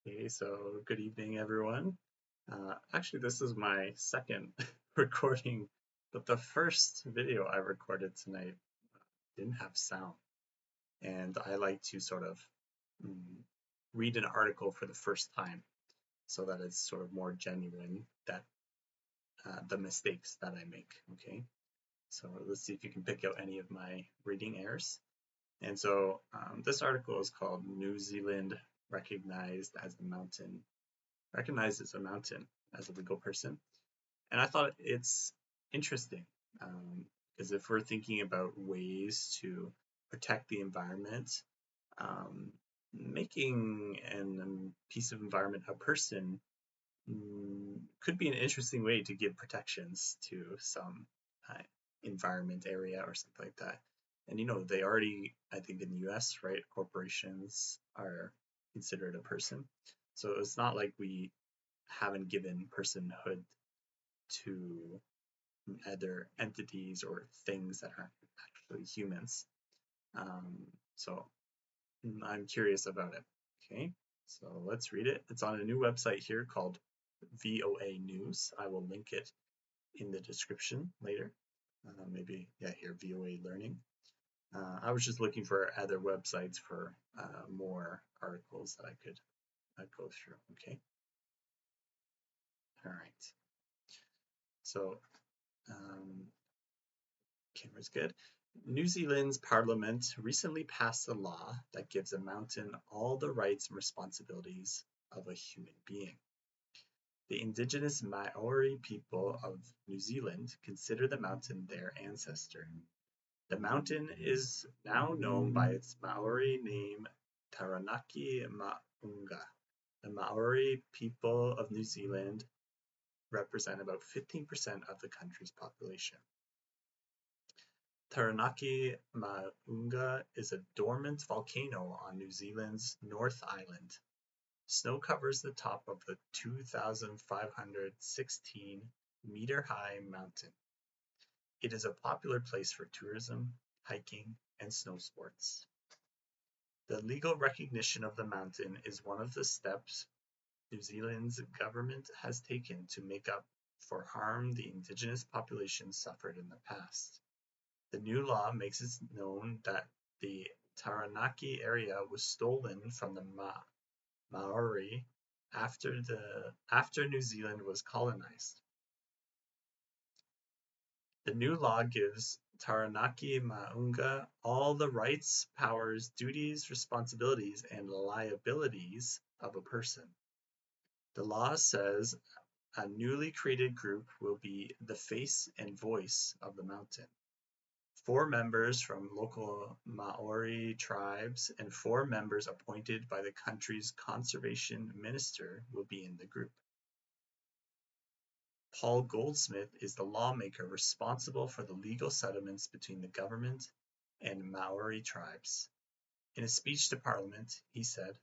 Okay, so good evening, everyone. Actually, this is my second recording, but the first video I recorded tonight didn't have sound. And I like to sort of mm, read an article for the first time so that it's sort of more genuine that the mistakes that I make. Okay, so let's see if you can pick out any of my reading errors. And so this article is called New Zealand recognized as a mountain as a legal person. And I thought it's interesting because if we're thinking about ways to protect the environment, um, making a piece of environment a person could be an interesting way to give protections to some uh, environment area or something like that. And they already, I think in the US, right, corporations are considered a person. So it's not like we haven't given personhood to other entities or things that aren't actually humans. Um, so I'm curious about it. Okay, so let's read it. It's on a new website here called VOA News. I will link it in the description later. Maybe, yeah, here, VOA Learning. I was just looking for other websites for more articles that I could go through. Okay, all right. So camera's good. New Zealand's parliament recently passed a law that gives a mountain all the rights and responsibilities of a human being. The indigenous Maori people of New Zealand consider the mountain their ancestor. The mountain is now known by its Maori name Taranaki Maunga. The Maori people of New Zealand represent about 15% of the country's population. Taranaki Maunga is a dormant volcano on New Zealand's North Island. Snow covers the top of the 2,516-meter-high mountain. It is a popular place for tourism, hiking, and snow sports. The legal recognition of the mountain is one of the steps New Zealand's government has taken to make up for harm the indigenous population suffered in the past. The new law makes it known that the Taranaki area was stolen from the Maori after New Zealand was colonized. The new law gives Taranaki Maunga all the rights, powers, duties, responsibilities, and liabilities of a person. The law says a newly created group will be the face and voice of the mountain. 4 members from local Maori tribes and 4 members appointed by the country's conservation minister will be in the group. Paul Goldsmith is the lawmaker responsible for the legal settlements between the government and Maori tribes. In a speech to Parliament, he said,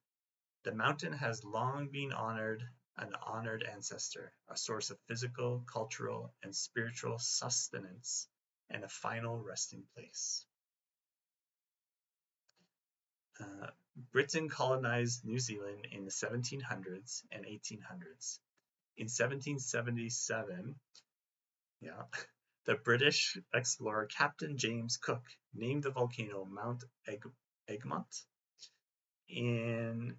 "The mountain has long been an honored ancestor, a source of physical, cultural, and spiritual sustenance, and a final resting place." Britain colonized New Zealand in the 1700s and 1800s. In 1777, the British explorer Captain James Cook named the volcano Mount Egmont. In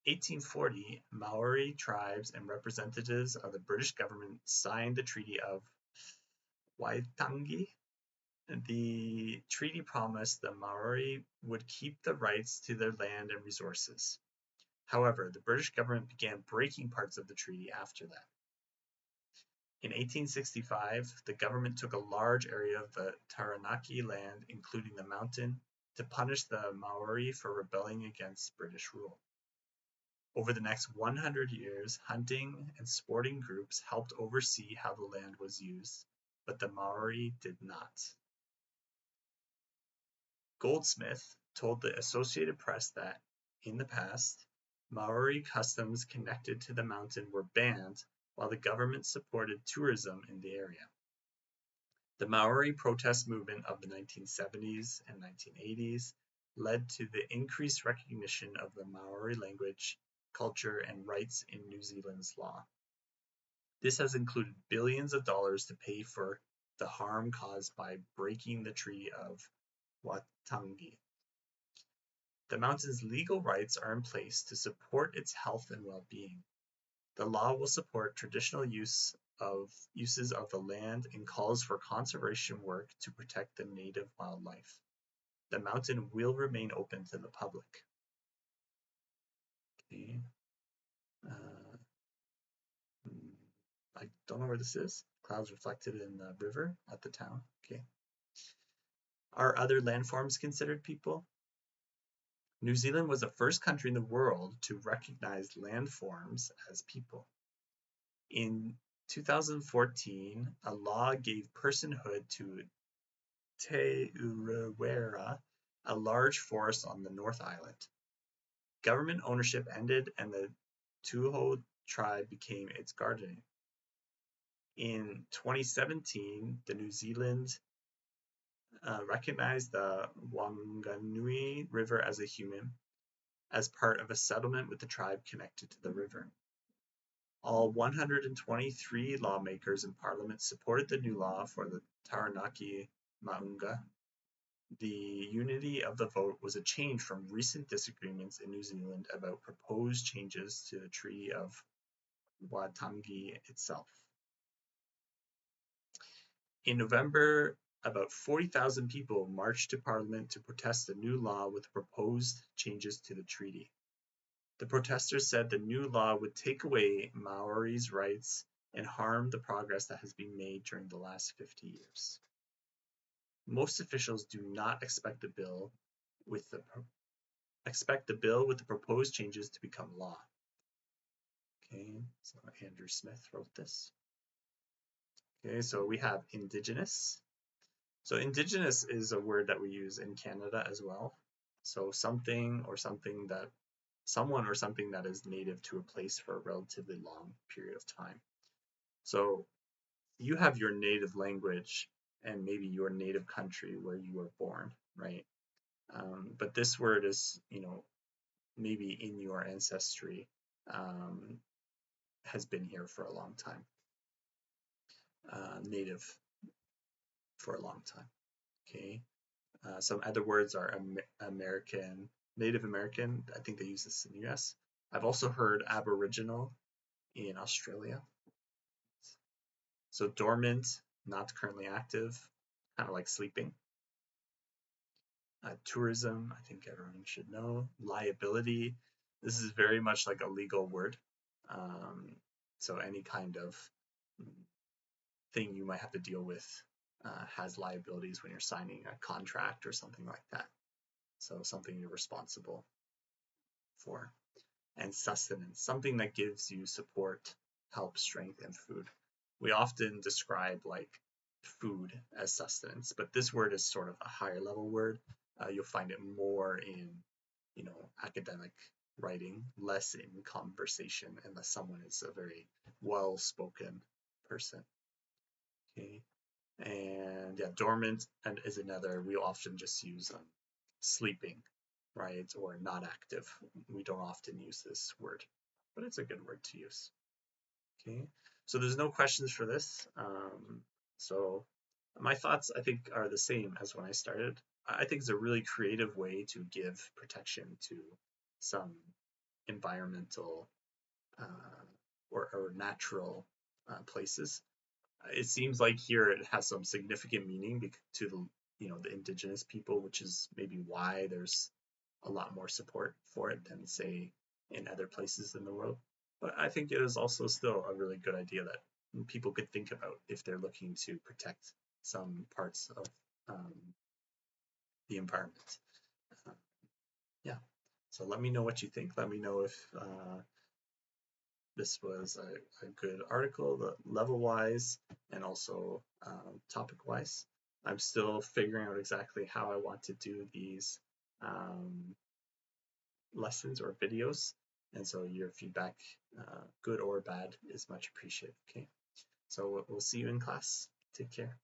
1840, Maori tribes and representatives of the British government signed the Treaty of Waitangi. The treaty promised the Maori would keep the rights to their land and resources. However, the British government began breaking parts of the treaty after that. In 1865, the government took a large area of the Taranaki land, including the mountain, to punish the Maori for rebelling against British rule. Over the next 100 years, hunting and sporting groups helped oversee how the land was used, but the Maori did not. Goldsmith told the Associated Press that, in the past, Maori customs connected to the mountain were banned while the government supported tourism in the area. The Maori protest movement of the 1970s and 1980s led to the increased recognition of the Maori language, culture, and rights in New Zealand's law. This has included billions of dollars to pay for the harm caused by breaking the Treaty of Waitangi. The mountain's legal rights are in place to support its health and well-being. The law will support traditional uses of the land and calls for conservation work to protect the native wildlife. The mountain will remain open to the public. Okay. I don't know where this is. Clouds reflected in the river at the town. Okay. Are other landforms considered people? New Zealand was the first country in the world to recognize landforms as people. In 2014, a law gave personhood to Te Urewera, a large forest on the North Island. Government ownership ended and the Tuho tribe became its guardian. In 2017, the New Zealand recognized the Wanganui River as a human, as part of a settlement with the tribe connected to the river. All 123 lawmakers in Parliament supported the new law for the Taranaki Maunga. The unity of the vote was a change from recent disagreements in New Zealand about proposed changes to the Treaty of Waitangi itself. In November, about 40,000 people marched to Parliament to protest the new law with proposed changes to the treaty. The protesters said the new law would take away Maori's rights and harm the progress that has been made during the last 50 years. Most officials do not expect the bill with the proposed changes to become law. Okay, so Andrew Smith wrote this. Okay, so we have Indigenous. So Indigenous is a word that we use in Canada as well. So someone or something that is native to a place for a relatively long period of time. So you have your native language and maybe your native country where you were born, right? But this word is, maybe in your ancestry, has been here for a long time. Native for a long time. Okay. Some other words are American, Native American. I think they use this in the US. I've also heard Aboriginal in Australia. So dormant, not currently active, kind of like sleeping. Tourism, I think everyone should know. Liability, this is very much like a legal word. So any kind of thing you might have to deal with has liabilities when you're signing a contract or something like that. So something you're responsible for. And sustenance, something that gives you support, help, strength, and food. We often describe like food as sustenance, but this word is sort of a higher level word. You'll find it more in, academic writing, less in conversation, unless someone is a very well-spoken person. Okay, and yeah, dormant is another. We often just use sleeping, right, or not active. We don't often use this word, but it's a good word to use. Okay, so there's no questions for this. So my thoughts, I think, are the same as when I started. I think it's a really creative way to give protection to some environmental or natural places. It seems like here it has some significant meaning to the indigenous people, which is maybe why there's a lot more support for it than, say, in other places in the world. But I think it is also still a really good idea that people could think about if they're looking to protect some parts of the environment. Yeah, so let me know what you think. Let me know if this was a good article, level-wise and also topic-wise. I'm still figuring out exactly how I want to do these lessons or videos, and so your feedback, good or bad, is much appreciated. Okay, so we'll see you in class. Take care.